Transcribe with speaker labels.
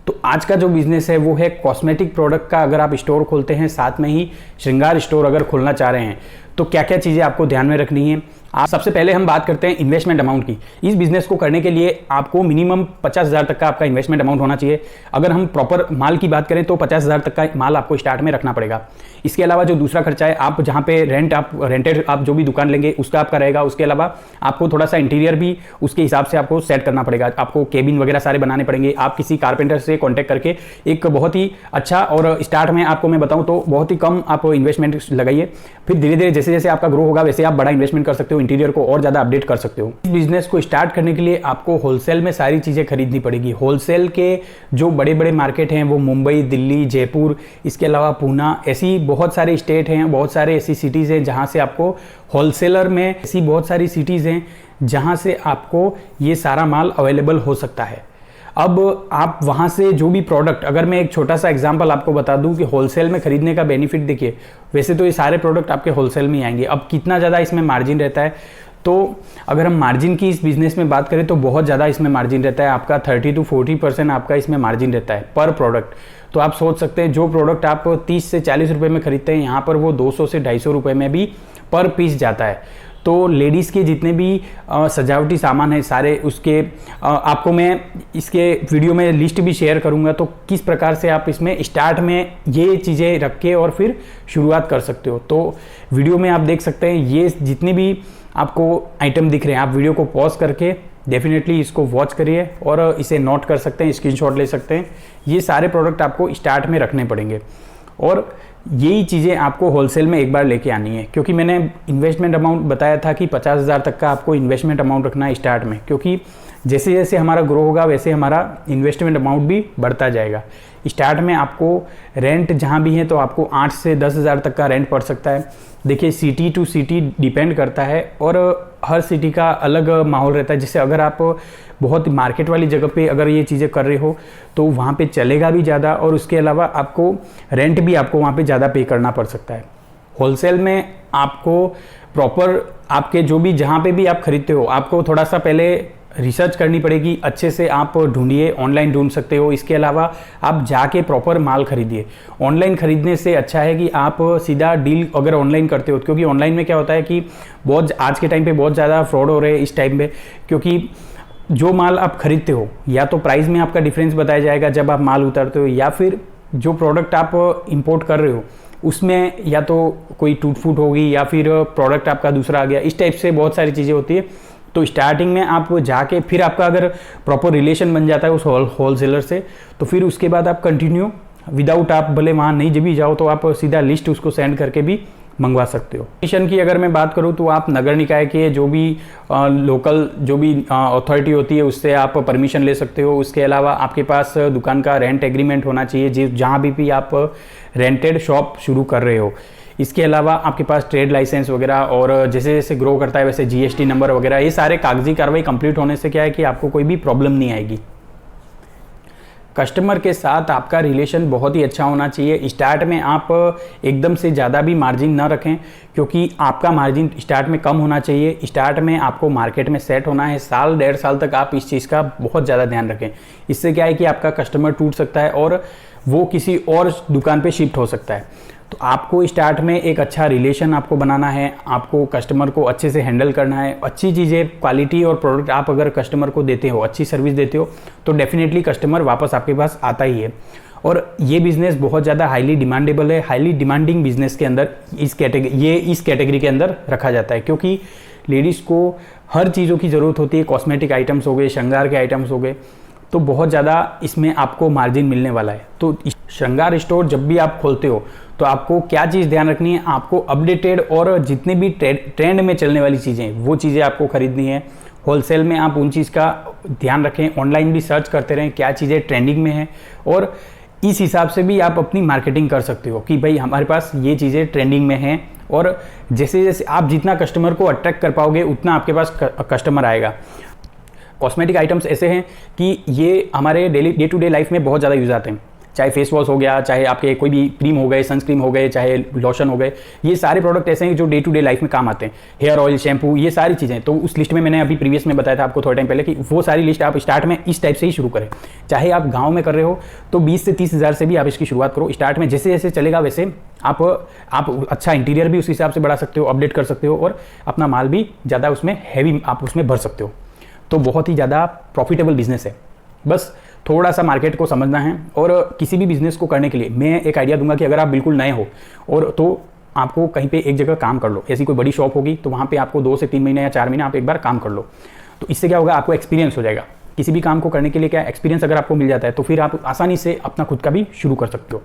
Speaker 1: तो आज का जो बिजनेस है वो है कॉस्मेटिक प्रोडक्ट का। अगर आप स्टोर खोलते हैं, साथ में ही श्रृंगार स्टोर अगर खोलना चाह रहे हैं, तो क्या क्या चीज़ें आपको ध्यान में रखनी है। आप सबसे पहले हम बात करते हैं इन्वेस्टमेंट अमाउंट की। इस बिजनेस को करने के लिए आपको मिनिमम 50,000 तक का आपका इन्वेस्टमेंट अमाउंट होना चाहिए। अगर हम प्रॉपर माल की बात करें तो 50,000 तक का माल आपको स्टार्ट में रखना पड़ेगा। इसके अलावा जो दूसरा खर्चा है, आप जहाँ पे रेंटेड आप जो भी दुकान लेंगे उसका आपका रहेगा। उसके अलावा आपको थोड़ा सा इंटीरियर भी उसके हिसाब से आपको सेट करना पड़ेगा। आपको केबिन वगैरह सारे बनाने पड़ेंगे। आप किसी कारपेंटर से कॉन्टैक्ट करके एक बहुत ही अच्छा, और स्टार्ट में आपको मैं बताऊँ तो बहुत ही कम आप इन्वेस्टमेंट लगाइए। फिर धीरे धीरे जैसे जैसे आपका ग्रो होगा वैसे आप बड़ा इन्वेस्टमेंट कर सकते हो, इंटीरियर को और ज़्यादा अपडेट कर सकते हो। इस बिजनेस को स्टार्ट करने के लिए आपको होलसेल में सारी चीज़ें खरीदनी पड़ेगी। होलसेल के जो बड़े बड़े मार्केट हैं वो मुंबई, दिल्ली, जयपुर, इसके अलावा पूना, ऐसी बहुत सारे स्टेट हैं, बहुत सारे ऐसी सिटीज़ हैं जहाँ से आपको होलसेलर में, ऐसी बहुत सारी सिटीज़ हैं जहाँ से आपको ये सारा माल अवेलेबल हो सकता है। अब आप वहाँ से जो भी प्रोडक्ट, अगर मैं एक छोटा सा एग्जांपल आपको बता दूं कि होलसेल में खरीदने का बेनिफिट देखिए, वैसे तो ये सारे प्रोडक्ट आपके होलसेल में ही आएंगे। अब कितना ज़्यादा इसमें मार्जिन रहता है, तो अगर हम मार्जिन की इस बिज़नेस में बात करें तो बहुत ज़्यादा इसमें मार्जिन रहता है। आपका 30 to 40% आपका इसमें मार्जिन रहता है पर प्रोडक्ट। तो आप सोच सकते हैं जो प्रोडक्ट आप 30 से 40 रुपये में खरीदते हैं, यहाँ पर वो 200 से 250 रुपये में भी पर पीस जाता है। तो लेडीज़ के जितने भी सजावटी सामान है सारे, उसके आपको मैं इसके वीडियो में लिस्ट भी शेयर करूंगा, तो किस प्रकार से आप इसमें स्टार्ट में ये चीज़ें रख के और फिर शुरुआत कर सकते हो। तो वीडियो में आप देख सकते हैं ये जितने भी आपको आइटम दिख रहे हैं, आप वीडियो को पॉज करके डेफिनेटली इसको वॉच करिए और इसे नोट कर सकते हैं, स्क्रीनशॉट ले सकते हैं। ये सारे प्रोडक्ट आपको स्टार्ट में रखने पड़ेंगे और यही चीज़ें आपको होलसेल में एक बार लेके आनी है। क्योंकि मैंने इन्वेस्टमेंट अमाउंट बताया था कि 50,000 तक का आपको इन्वेस्टमेंट अमाउंट रखना है स्टार्ट में, क्योंकि जैसे जैसे हमारा ग्रो होगा वैसे हमारा इन्वेस्टमेंट अमाउंट भी बढ़ता जाएगा। स्टार्ट में आपको रेंट जहाँ भी है तो आपको 8 से 10,000 तक का रेंट पड़ सकता है। देखिए सिटी टू सिटी डिपेंड करता है और हर सिटी का अलग माहौल रहता है। जैसे अगर आप बहुत मार्केट वाली जगह पे अगर ये चीज़ें कर रहे हो तो वहाँ पे चलेगा भी ज़्यादा, और उसके अलावा आपको रेंट भी आपको वहाँ पे ज़्यादा पे करना पड़ सकता है। होलसेल में आपको प्रॉपर आपके जो भी जहाँ पे भी आप खरीदते हो, आपको थोड़ा सा पहले रिसर्च करनी पड़ेगी, अच्छे से आप ढूंढिए, ऑनलाइन ढूंढ सकते हो। इसके अलावा आप जाके प्रॉपर माल खरीदिए। ऑनलाइन खरीदने से अच्छा है कि आप सीधा डील अगर ऑनलाइन करते हो, क्योंकि ऑनलाइन में क्या होता है कि बहुत आज के टाइम पे बहुत ज़्यादा फ्रॉड हो रहे हैं इस टाइम पे। क्योंकि जो माल आप खरीदते हो या तो प्राइस में आपका डिफरेंस बताया जाएगा जब आप माल उतारते हो, या फिर जो प्रोडक्ट आप इंपोर्ट कर रहे हो उसमें या तो कोई टूट फूट होगी या फिर प्रोडक्ट आपका दूसरा आ गया। इस टाइप से बहुत सारी चीज़ें होती है। तो स्टार्टिंग में आप जाके फिर आपका अगर प्रॉपर रिलेशन बन जाता है उस होलसेलर से, तो फिर उसके बाद आप कंटिन्यू विदाउट, आप भले वहाँ नहीं जब भी जाओ तो आप सीधा लिस्ट उसको सेंड करके भी मंगवा सकते हो। परमिशन की अगर मैं बात करूँ तो आप नगर निकाय के जो भी लोकल जो भी अथॉरिटी होती है उससे आप परमिशन ले सकते हो। उसके अलावा आपके पास दुकान का रेंट एग्रीमेंट होना चाहिए जहाँ भी आप रेंटेड शॉप शुरू कर रहे हो। इसके अलावा आपके पास ट्रेड लाइसेंस वगैरह, और जैसे जैसे ग्रो करता है वैसे जीएसटी नंबर वगैरह, ये सारे कागजी कार्रवाई कंप्लीट होने से क्या है कि आपको कोई भी प्रॉब्लम नहीं आएगी। कस्टमर के साथ आपका रिलेशन बहुत ही अच्छा होना चाहिए। स्टार्ट में आप एकदम से ज़्यादा भी मार्जिन ना रखें, क्योंकि आपका मार्जिन स्टार्ट में कम होना चाहिए। स्टार्ट में आपको मार्केट में सेट होना है, साल 1.5 साल तक आप इस चीज़ का बहुत ज़्यादा ध्यान रखें। इससे क्या है कि आपका कस्टमर टूट सकता है और वो किसी और दुकान पे शिफ्ट हो सकता है। तो आपको स्टार्ट में एक अच्छा रिलेशन आपको बनाना है, आपको कस्टमर को अच्छे से हैंडल करना है। अच्छी चीज़ें, क्वालिटी और प्रोडक्ट आप अगर कस्टमर को देते हो, अच्छी सर्विस देते हो, तो डेफिनेटली कस्टमर वापस आपके पास आता ही है। और ये बिज़नेस बहुत ज़्यादा हाईली डिमांडेबल है। हाईली डिमांडिंग बिजनेस के अंदर इस कैटेगरी के अंदर रखा जाता है, क्योंकि लेडीज़ को हर चीज़ों की ज़रूरत होती है। कॉस्मेटिक आइटम्स हो गए, श्रृंगार के आइटम्स हो गए, तो बहुत ज़्यादा इसमें आपको मार्जिन मिलने वाला है। तो श्रृंगार स्टोर जब भी आप खोलते हो तो आपको क्या चीज़ ध्यान रखनी है, आपको अपडेटेड और जितने भी ट्रेंड में चलने वाली चीज़ें वो चीज़ें आपको खरीदनी है। होलसेल में आप उन चीज़ का ध्यान रखें, ऑनलाइन भी सर्च करते रहें क्या चीज़ें ट्रेंडिंग में है, और इस हिसाब से भी आप अपनी मार्केटिंग कर सकते हो कि भाई हमारे पास ये चीज़ें ट्रेंडिंग में हैं। और जैसे जैसे आप जितना कस्टमर को अट्रैक्ट कर पाओगे उतना आपके पास कस्टमर आएगा। कॉस्मेटिक आइटम्स ऐसे हैं कि ये हमारे डे टू डे लाइफ में बहुत ज़्यादा यूज़ आते हैं। चाहे फेस वॉश हो गया, चाहे आपके कोई भी क्रीम हो गए, सनस्क्रीन हो गए, चाहे लोशन हो गए, ये सारे प्रोडक्ट ऐसे हैं जो डे टू डे लाइफ में काम आते हैं। हेयर ऑयल, शैम्पू, ये सारी चीज़ें। तो उस लिस्ट में मैंने अभी प्रीवियस में बताया था आपको थोड़ा टाइम पहले कि वो सारी लिस्ट आप स्टार्ट में इस टाइप से ही शुरू करें। चाहे आप गाँव में कर रहे हो तो 20 से 30 हज़ार से भी आप इसकी शुरुआत करो स्टार्ट में। जैसे जैसे चलेगा वैसे आप अच्छा इंटीरियर भी उस हिसाब से बढ़ा सकते हो, अपडेट कर सकते हो, और अपना माल भी ज़्यादा उसमें हैवी आप उसमें भर सकते हो। तो बहुत ही ज़्यादा प्रॉफिटेबल बिजनेस है। बस थोड़ा सा मार्केट को समझना है। और किसी भी बिजनेस को करने के लिए मैं एक आइडिया दूंगा कि अगर आप बिल्कुल नए हो और तो आपको कहीं पे एक जगह काम कर लो। ऐसी कोई बड़ी शॉप होगी तो वहाँ पे आपको 2 से 3 महीने या 4 महीने आप एक बार काम कर लो। तो इससे क्या होगा, आपको एक्सपीरियंस हो जाएगा। किसी भी काम को करने के लिए क्या एक्सपीरियंस अगर आपको मिल जाता है तो फिर आप आसानी से अपना खुद का भी शुरू कर सकते हो।